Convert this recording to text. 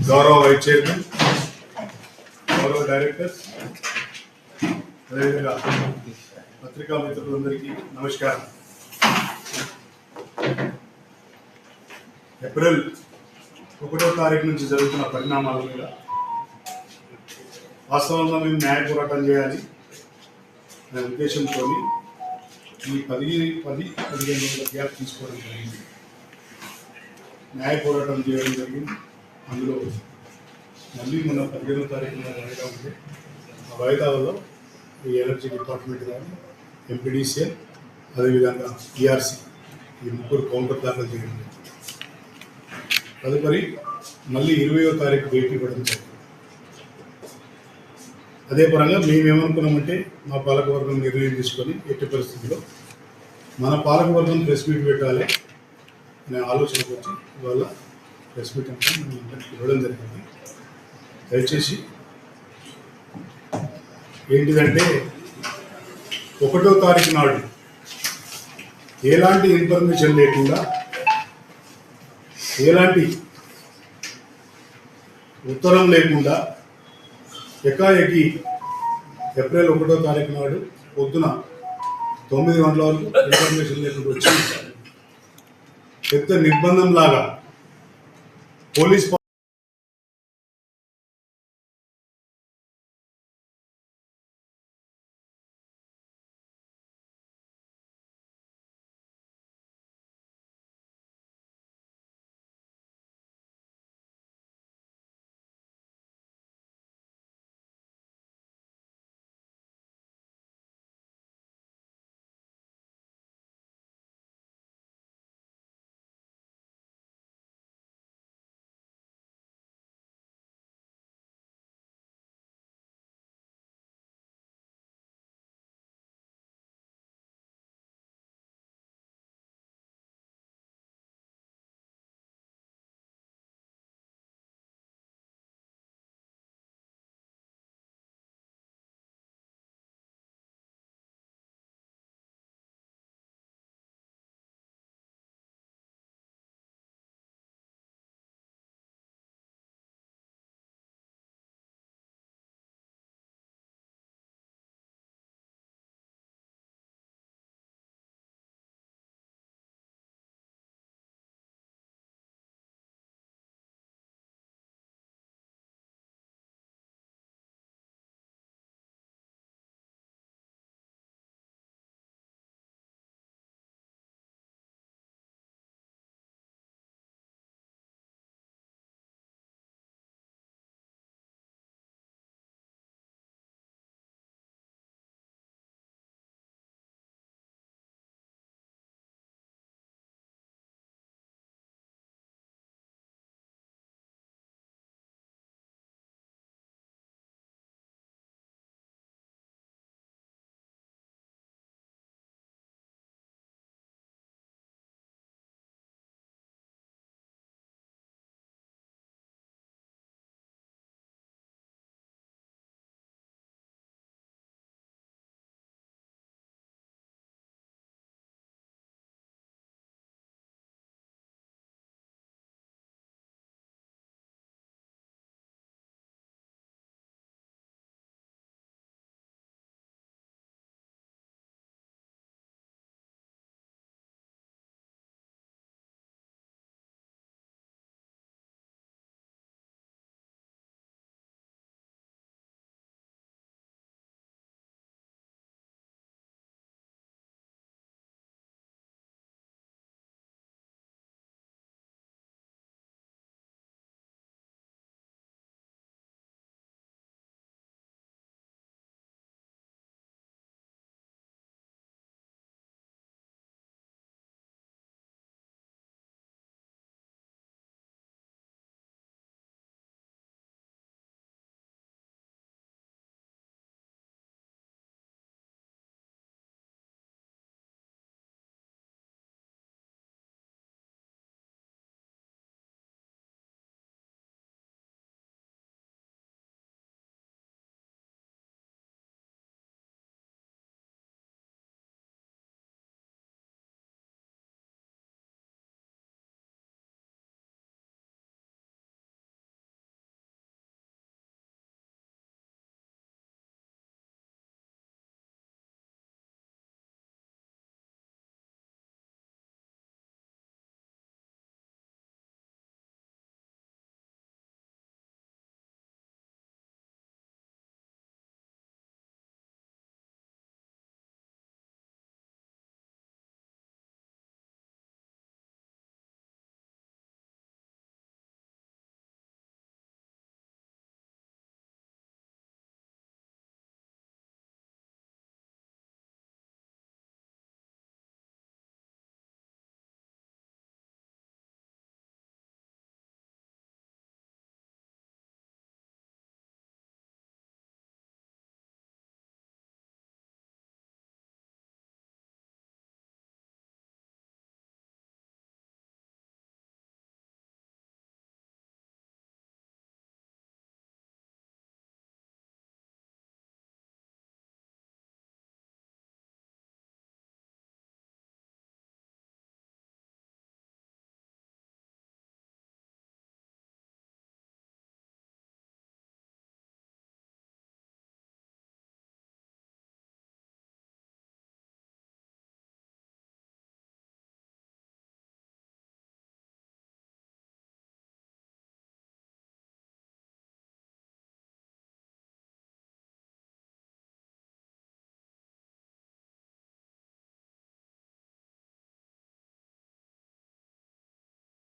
గౌరవ vice chairman, గౌరవ directors, అదేవిధంగా పత్రికా మిత్రులందరికీ నమస్కారం. ఏప్రిల్ 1వ తారీఖు నుంచి జరుగుతున్న పరిణామాల మీద వాస్తవంగా మేము న్యాయ పోరాటం చేయాలి అనే ఉద్దేశంతో ఈ 10-15 రోజుల గ్యాప్ తీసుకోవడం జరిగింది. న్యాయ పోరాటం చేయడం జరిగింది. అందులో మళ్ళీ మొన్న 15వ తారీఖున వాయిదా ఉంది. ఆ వాయిదాలలో ఈ ఎనర్జీ డిపార్ట్మెంట్ కానీ, ఎంపీడీసీఎల్, అదేవిధంగా ఈఆర్సీ ఈ ముగ్గురు కౌంటర్ దాఖలు చేయడం జరిగింది. తదుపరి మళ్ళీ 20వ తారీఖు డేట్ ఇవ్వడం జరిగింది. అదే పరంగా మేమేమనుకున్నామంటే మా పాలకవర్గం నిర్ణయం తీసుకొని ఎట్టి పరిస్థితుల్లో మన పాలకవర్గం ప్రెస్ మీట్ పెట్టాలి అనే ఆలోచనకు వచ్చి ఇవాళ ప్రెస్ మీట్ అంటే మనం ఇవ్వడం జరిగింది. దయచేసి ఏంటిదంటే 1వ తారీఖు నాడు ఎలాంటి ఇన్ఫర్మేషన్ లేకుండా, ఎలాంటి ఉత్తరం లేకుండా ఏకాఏకి ఏప్రిల్ 1వ తారీఖు నాడు పొద్దున 9 గంటల వరకు ఇన్ఫర్మేషన్ లేకుండా వచ్చి పెద్ద నిర్బంధం లాగా పోలీస్